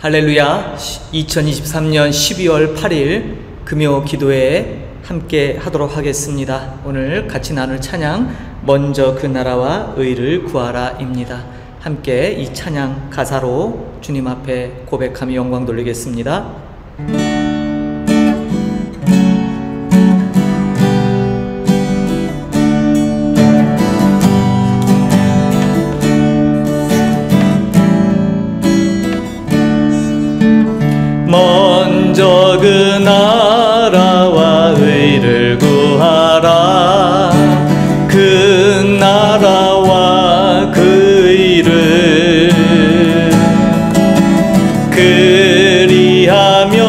할렐루야. 2023년 12월 8일 금요 기도회에 함께 하도록 하겠습니다. 오늘 같이 나눌 찬양 먼저 그 나라와 의를 구하라 입니다. 함께 이 찬양 가사로 주님 앞에 고백하며 영광 돌리겠습니다. 먼저 그 나라와 의를 구하라. 그 나라와 그 의를 그리하면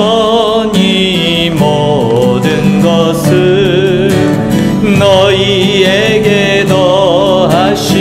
이 모든 것을 너희에게 더하시리라.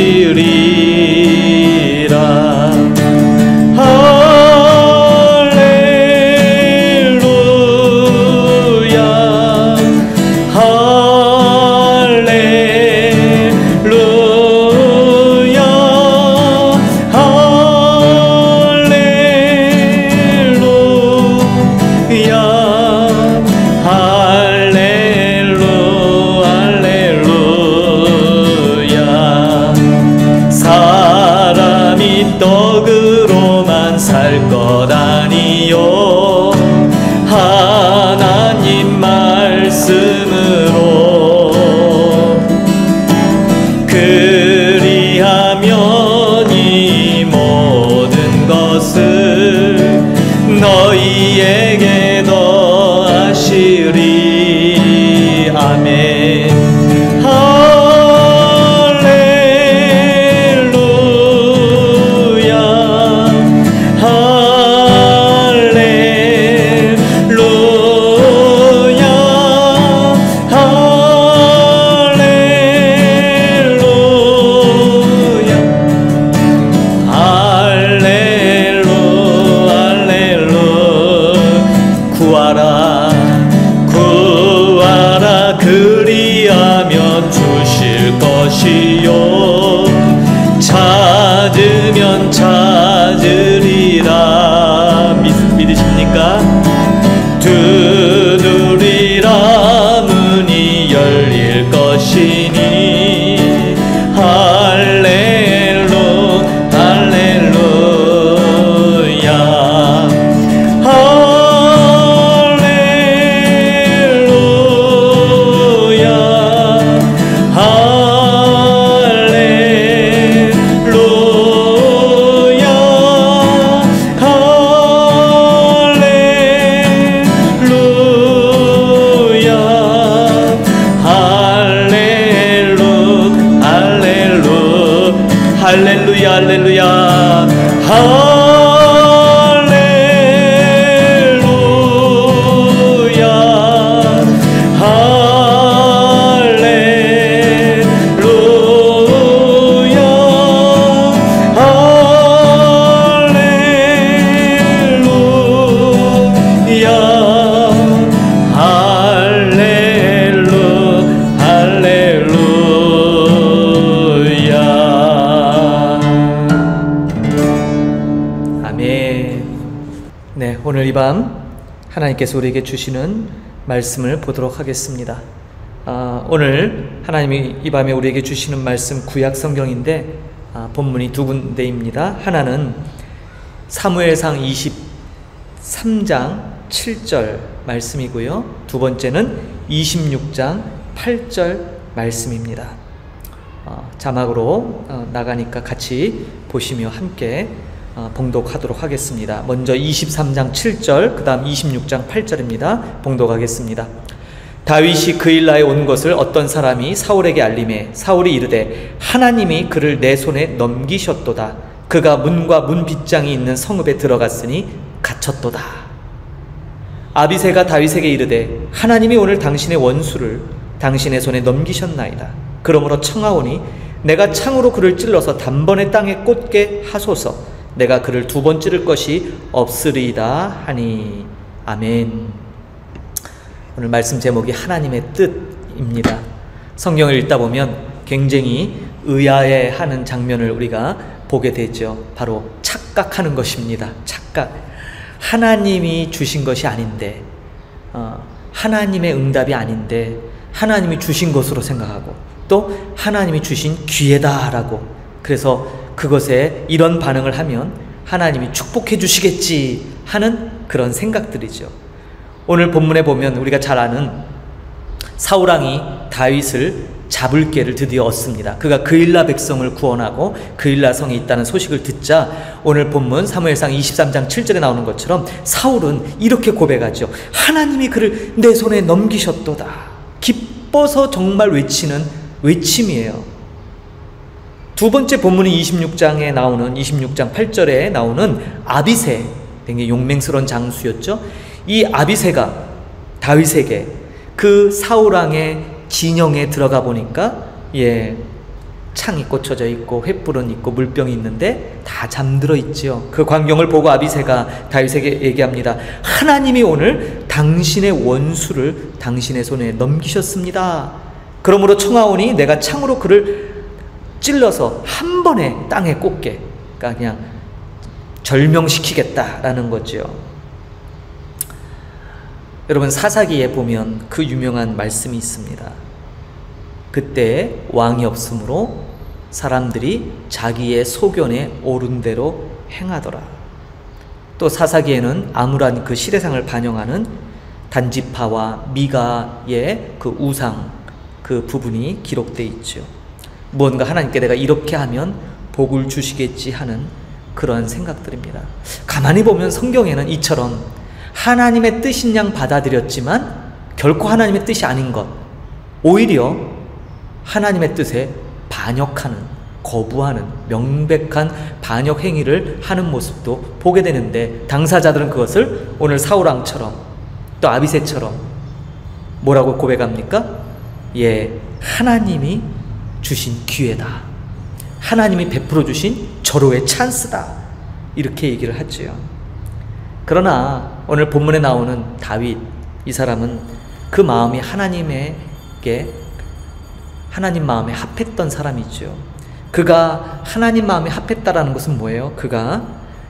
떡으로만 살 것 아니요 하나님 말씀으로 그리하면 이 모든 것을 너희에게 더하시리. 아멘. 구하라 그리하면 주실 것이요 찾으면 찾으리라. 믿으십니까? 두드리라 문이 열릴 것이니 할렐루 할렐루야. 할렐루야 할렐루야 네, 오늘 이 밤 하나님께서 우리에게 주시는 말씀을 보도록 하겠습니다. 오늘 하나님이 이 밤에 우리에게 주시는 말씀 구약 성경인데 본문이 두 군데입니다. 하나는 사무엘상 23장 7절 말씀이고요. 두 번째는 26장 8절 말씀입니다. 자막으로 나가니까 같이 보시며 함께 봉독하도록 하겠습니다. 먼저 23장 7절, 그 다음 26장 8절입니다. 봉독하겠습니다. 다윗이 그일라에 온 것을 어떤 사람이 사울에게 알림해 사울이 이르되 하나님이 그를 내 손에 넘기셨도다. 그가 문과 문 빗장이 있는 성읍에 들어갔으니 갇혔도다. 아비새가 다윗에게 이르되 하나님이 오늘 당신의 원수를 당신의 손에 넘기셨나이다. 그러므로 청하오니 내가 창으로 그를 찔러서 단번에 땅에 꽂게 하소서. 내가 그를 두 번 찌를 것이 없으리이다 하니. 아멘. 오늘 말씀 제목이 하나님의 뜻입니다. 성경을 읽다 보면 굉장히 의아해하는 장면을 우리가 보게 되죠. 바로 착각하는 것입니다. 착각. 하나님이 주신 것이 아닌데, 하나님의 응답이 아닌데 하나님이 주신 것으로 생각하고 또 하나님이 주신 기회다라고, 그래서 그것에 이런 반응을 하면 하나님이 축복해 주시겠지 하는 그런 생각들이죠. 오늘 본문에 보면 우리가 잘 아는 사울왕이 다윗을 잡을 기회를 드디어 얻습니다. 그가 그일라 백성을 구원하고 그일라 성에 있다는 소식을 듣자 오늘 본문 사무엘상 23장 7절에 나오는 것처럼 사울은 이렇게 고백하죠. 하나님이 그를 내 손에 넘기셨도다. 기뻐서 정말 외치는 외침이에요. 두 번째 본문이 26장에 나오는 26장 8절에 나오는 아비새, 굉장히 용맹스러운 장수였죠. 이 아비새가 다윗에게 그 사울왕의 진영에 들어가 보니까 창이 꽂혀져 있고 횃불은 있고 물병이 있는데 다 잠들어 있죠. 그 광경을 보고 아비새가 다윗에게 얘기합니다. 하나님이 오늘 당신의 원수를 당신의 손에 넘기셨습니다. 그러므로 청하오니 내가 창으로 그를 찔러서 한 번에 땅에 꽂게, 그러니까 그냥 절명시키겠다라는 거죠. 여러분, 사사기에 보면 그 유명한 말씀이 있습니다. 그때 왕이 없으므로 사람들이 자기의 소견에 옳은 대로 행하더라. 또 사사기에는 암울한 그 시대상을 반영하는 단지파와 미가의 그 우상, 그 부분이 기록되어 있죠. 무언가 하나님께 내가 이렇게 하면 복을 주시겠지 하는 그러한 생각들입니다. 가만히 보면 성경에는 이처럼 하나님의 뜻인 양 받아들였지만 결코 하나님의 뜻이 아닌 것, 오히려 하나님의 뜻에 반역하는, 거부하는 명백한 반역 행위를 하는 모습도 보게 되는데, 당사자들은 그것을 오늘 사울왕처럼 또 아비새처럼 뭐라고 고백합니까? 하나님이 주신 기회다, 하나님이 베풀어 주신 절호의 찬스다, 이렇게 얘기를 하지요. 그러나 오늘 본문에 나오는 다윗, 이 사람은 그 마음이 하나님에게, 하나님 마음에 합했던 사람이죠. 그가 하나님 마음에 합했다라는 것은 뭐예요? 그가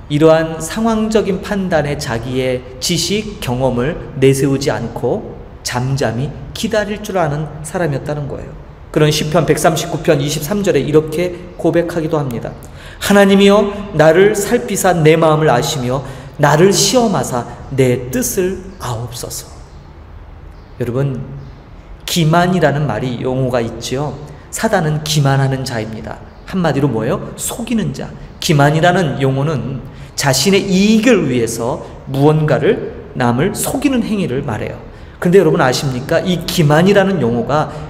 이러한 상황적인 판단에 자기의 지식, 경험을 내세우지 않고 잠잠히 기다릴 줄 아는 사람이었다는 거예요. 그런 시편 139편 23절에 이렇게 고백하기도 합니다. 하나님이여 나를 살피사 내 마음을 아시며 나를 시험하사 내 뜻을 아옵소서. 여러분, 기만이라는 말이 용어가 있지요. 사단은 기만하는 자입니다. 한마디로 뭐예요? 속이는 자. 기만이라는 용어는 자신의 이익을 위해서 무언가를, 남을 속이는 행위를 말해요. 근데 여러분 아십니까? 이 기만이라는 용어가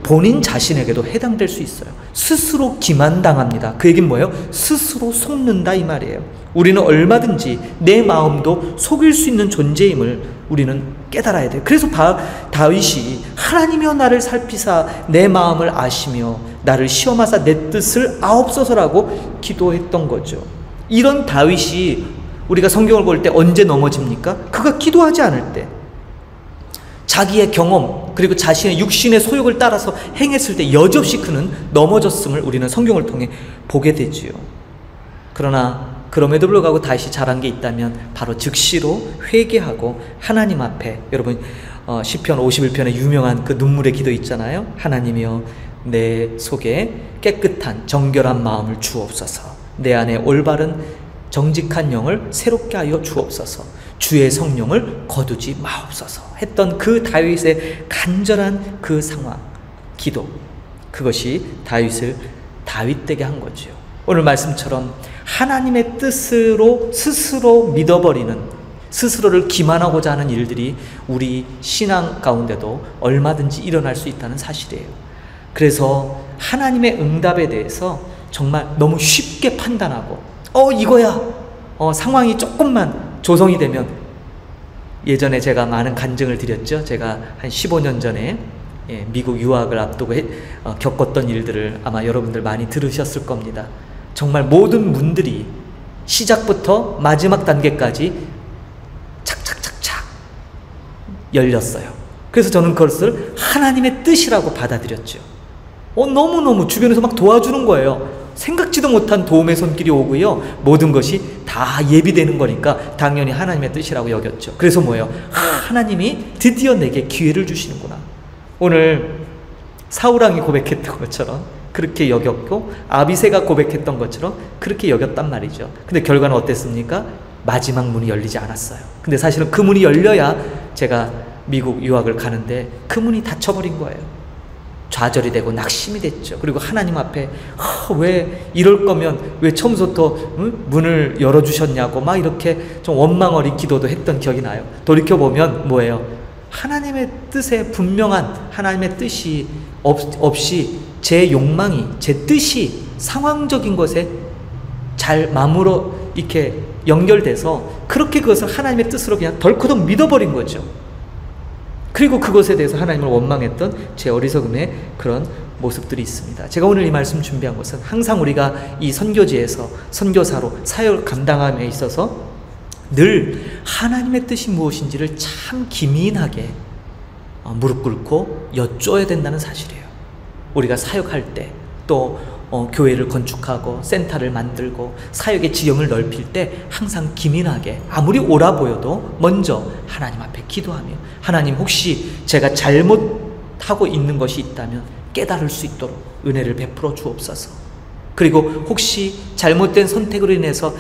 본인 자신에게도 해당될 수 있어요. 스스로 기만당합니다. 그 얘기는 뭐예요? 스스로 속는다, 이 말이에요. 우리는 얼마든지 내 마음도 속일 수 있는 존재임을 우리는 깨달아야 돼요. 그래서 다윗이 하나님이여 나를 살피사 내 마음을 아시며 나를 시험하사 내 뜻을 아옵소서라고 기도했던 거죠. 이런 다윗이 우리가 성경을 볼 때 언제 넘어집니까? 그가 기도하지 않을 때, 자기의 경험 그리고 자신의 육신의 소욕을 따라서 행했을 때 여지없이 그는 넘어졌음을 우리는 성경을 통해 보게 되지요. 그러나 그럼에도 불구하고 다시 잘한 게 있다면 바로 즉시로 회개하고 하나님 앞에, 여러분 시편 51편에 유명한 그 눈물의 기도 있잖아요. 하나님이여 내 속에 깨끗한 정결한 마음을 주옵소서, 내 안에 올바른 정직한 영을 새롭게 하여 주옵소서, 주의 성령을 거두지 마옵소서 했던 그 다윗의 간절한 그 상황, 기도, 그것이 다윗을 다윗되게 한 거죠. 오늘 말씀처럼 하나님의 뜻으로 스스로 믿어버리는, 스스로를 기만하고자 하는 일들이 우리 신앙 가운데도 얼마든지 일어날 수 있다는 사실이에요. 그래서 하나님의 응답에 대해서 정말 너무 쉽게 판단하고 이거야, 상황이 조금만 조성이 되면, 예전에 제가 많은 간증을 드렸죠. 제가 한 15년 전에 미국 유학을 앞두고 겪었던 일들을 아마 여러분들 많이 들으셨을 겁니다. 정말 모든 문들이 시작부터 마지막 단계까지 착착착착 열렸어요. 그래서 저는 그것을 하나님의 뜻이라고 받아들였죠. 너무너무 주변에서 막 도와주는 거예요. 생각지도 못한 도움의 손길이 오고요. 모든 것이 다 예비되는 거니까 당연히 하나님의 뜻이라고 여겼죠. 그래서 뭐예요? 하나님이 드디어 내게 기회를 주시는구나. 오늘 사울왕이 고백했던 것처럼 그렇게 여겼고 아비새가 고백했던 것처럼 그렇게 여겼단 말이죠. 근데 결과는 어땠습니까? 마지막 문이 열리지 않았어요. 근데 사실은 그 문이 열려야 제가 미국 유학을 가는데 그 문이 닫혀버린 거예요. 좌절이 되고 낙심이 됐죠. 그리고 하나님 앞에 왜 이럴 거면 왜 처음부터 문을 열어주셨냐고 막 이렇게 좀 원망 어린 기도도 했던 기억이 나요. 돌이켜보면 뭐예요? 하나님의 뜻에 분명한 하나님의 뜻이 없이 제 욕망이, 제 뜻이 상황적인 것에 잘 마음으로 이렇게 연결돼서 그렇게 그것을 하나님의 뜻으로 그냥 덜커덕 믿어버린 거죠. 그리고 그것에 대해서 하나님을 원망했던 제 어리석음의 그런 모습들이 있습니다. 제가 오늘 이 말씀 준비한 것은 항상 우리가 이 선교지에서 선교사로 사역을 감당함에 있어서 늘 하나님의 뜻이 무엇인지를 참 기민하게 무릎 꿇고 여쭤야 된다는 사실이에요. 우리가 사역할 때 또 교회를 건축하고 센터를 만들고 사역의 지형을 넓힐 때 항상 기민하게 아무리 옳아 보여도 먼저 하나님 앞에 기도하며 하나님 혹시 제가 잘못하고 있는 것이 있다면 깨달을 수 있도록 은혜를 베풀어 주옵소서. 그리고 혹시 잘못된 선택으로 인해서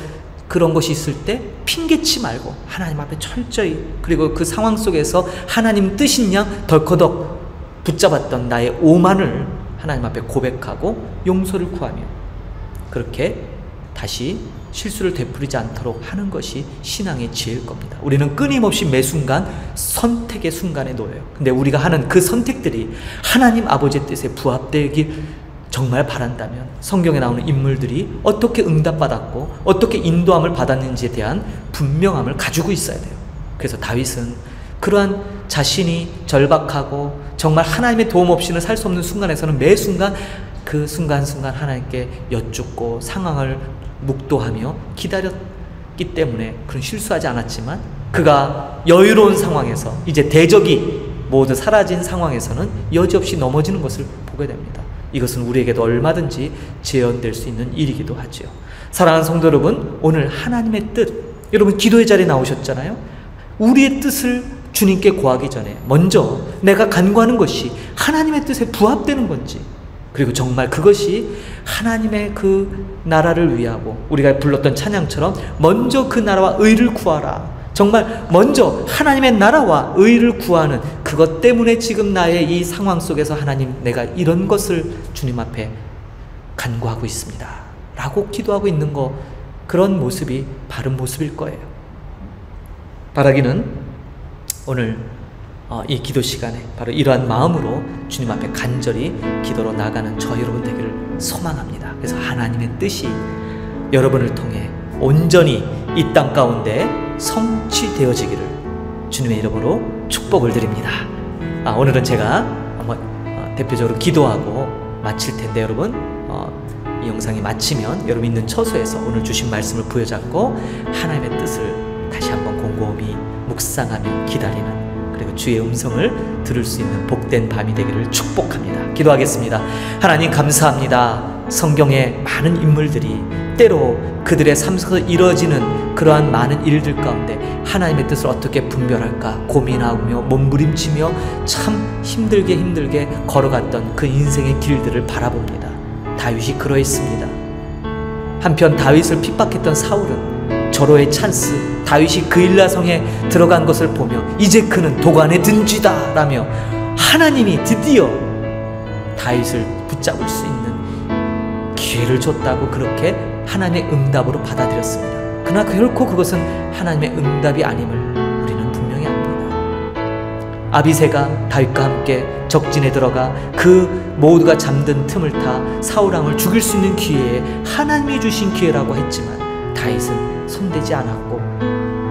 그런 것이 있을 때 핑계치 말고 하나님 앞에 철저히 그리고 그 상황 속에서 하나님 뜻인 양 덜커덕 붙잡았던 나의 오만을 하나님 앞에 고백하고 용서를 구하며 그렇게 다시 실수를 되풀이지 않도록 하는 것이 신앙의 지혜일 겁니다. 우리는 끊임없이 매 순간 선택의 순간에 놓여요. 근데 우리가 하는 그 선택들이 하나님 아버지의 뜻에 부합되길 정말 바란다면 성경에 나오는 인물들이 어떻게 응답받았고 어떻게 인도함을 받았는지에 대한 분명함을 가지고 있어야 돼요. 그래서 다윗은 그러한 자신이 절박하고 정말 하나님의 도움 없이는 살 수 없는 순간에서는 매 순간 그 순간순간 하나님께 여쭙고 상황을 묵도하며 기다렸기 때문에 그런 실수하지 않았지만 그가 여유로운 상황에서 이제 대적이 모두 사라진 상황에서는 여지없이 넘어지는 것을 보게 됩니다. 이것은 우리에게도 얼마든지 재현될 수 있는 일이기도 하죠. 사랑하는 성도 여러분, 오늘 하나님의 뜻, 여러분 기도의 자리에 나오셨잖아요. 우리의 뜻을 주님께 구하기 전에 먼저 내가 간구하는 것이 하나님의 뜻에 부합되는 건지, 그리고 정말 그것이 하나님의 그 나라를 위하고 우리가 불렀던 찬양처럼 먼저 그 나라와 의를 구하라, 정말 먼저 하나님의 나라와 의를 구하는 그것 때문에 지금 나의 이 상황 속에서 하나님 내가 이런 것을 주님 앞에 간구하고 있습니다 라고 기도하고 있는 거, 그런 모습이 바른 모습일 거예요. 바라기는 오늘 이 기도 시간에 바로 이러한 마음으로 주님 앞에 간절히 기도로 나가는 저 여러분 되기를 소망합니다. 그래서 하나님의 뜻이 여러분을 통해 온전히 이 땅 가운데 성취되어지기를 주님의 이름으로 축복을 드립니다. 오늘은 제가 한번 대표적으로 기도하고 마칠 텐데, 여러분 이 영상이 마치면 여러분 있는 처소에서 오늘 주신 말씀을 부여잡고 하나님의 뜻을 다시 한번 곰곰이 묵상하며 기다리는, 그리고 주의 음성을 들을 수 있는 복된 밤이 되기를 축복합니다. 기도하겠습니다. 하나님 감사합니다. 성경의 많은 인물들이 때로 그들의 삶 속에서 이루어지는 그러한 많은 일들 가운데 하나님의 뜻을 어떻게 분별할까 고민하며 몸부림치며 참 힘들게 걸어갔던 그 인생의 길들을 바라봅니다. 다윗이 그러했습니다. 한편 다윗을 핍박했던 사울은 절호의 찬스, 다윗이 그일라성에 들어간 것을 보며 이제 그는 도관에 든쥐다 라며 하나님이 드디어 다윗을 붙잡을 수 있는 기회를 줬다고 그렇게 하나님의 응답으로 받아들였습니다. 그러나 결코 그것은 하나님의 응답이 아님을 우리는 분명히 압니다. 아비새가 다윗과 함께 적진에 들어가 그 모두가 잠든 틈을 타 사울왕을 죽일 수 있는 기회에 하나님이 주신 기회라고 했지만 다윗은 손대지 않았고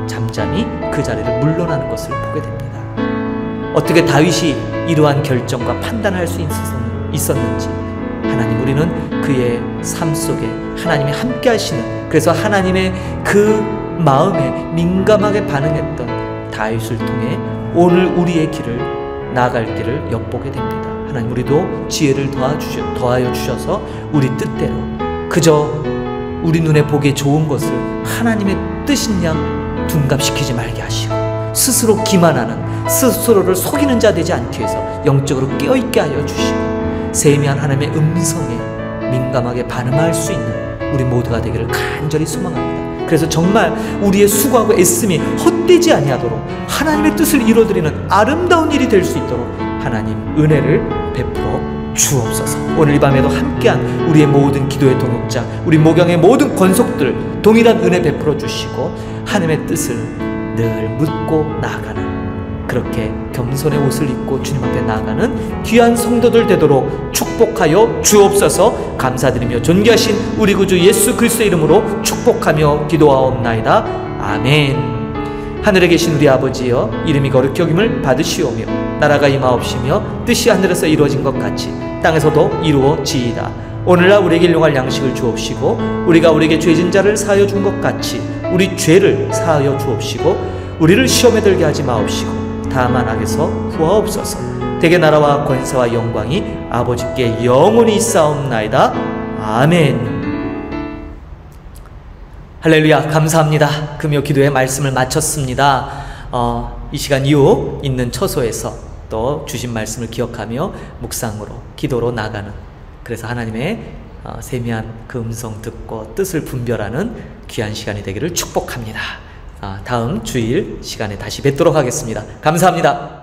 잠잠히 그 자리를 물러나는 것을 보게 됩니다. 어떻게 다윗이 이러한 결정과 판단할 수 있었는지, 하나님, 우리는 그의 삶 속에 하나님이 함께 하시는, 그래서 하나님의 그 마음에 민감하게 반응했던 다윗을 통해 오늘 우리의 길을 나아갈 길을 엿보게 됩니다. 하나님, 우리도 지혜를 더하여 주셔서 우리 뜻대로 그저 우리 눈에 보기에 좋은 것을 하나님의 뜻인 양 둔갑시키지 말게 하시고 스스로 기만하는, 스스로를 속이는 자 되지 않기 위해서 영적으로 깨어있게 하여 주시고 세미한 하나님의 음성에 민감하게 반응할 수 있는 우리 모두가 되기를 간절히 소망합니다. 그래서 정말 우리의 수고하고 애씀이 헛되지 아니하도록 하나님의 뜻을 이루어드리는 아름다운 일이 될 수 있도록 하나님 은혜를 베풀어 주옵소서. 오늘 이 밤에도 함께한 우리의 모든 기도의 동역자, 우리 목양의 모든 권속들 동일한 은혜 베풀어 주시고 하나님의 뜻을 늘 묻고 나아가는, 그렇게 겸손의 옷을 입고 주님 앞에 나아가는 귀한 성도들 되도록 축복하여 주옵소서. 감사드리며 존귀하신 우리 구주 예수 그리스도의 이름으로 축복하며 기도하옵나이다. 아멘. 하늘에 계신 우리 아버지여, 이름이 거룩히 여김을 받으시오며 나라가 임하옵시며 뜻이 하늘에서 이루어진 것 같이 땅에서도 이루어지이다. 오늘날 우리에게 일용할 양식을 주옵시고 우리가 우리에게 죄진 자를 사하여 준 것 같이 우리 죄를 사하여 주옵시고 우리를 시험에 들게 하지 마옵시고 다만 악에서 구하옵소서. 대개 나라와 권세와 영광이 아버지께 영원히 있사옵나이다. 아멘. 할렐루야. 감사합니다. 금요 기도의 말씀을 마쳤습니다. 이 시간 이후 있는 처소에서 또 주신 말씀을 기억하며 묵상으로, 기도로 나가는, 그래서 하나님의 세미한 그 음성 듣고 뜻을 분별하는 귀한 시간이 되기를 축복합니다. 다음 주일 시간에 다시 뵙도록 하겠습니다. 감사합니다.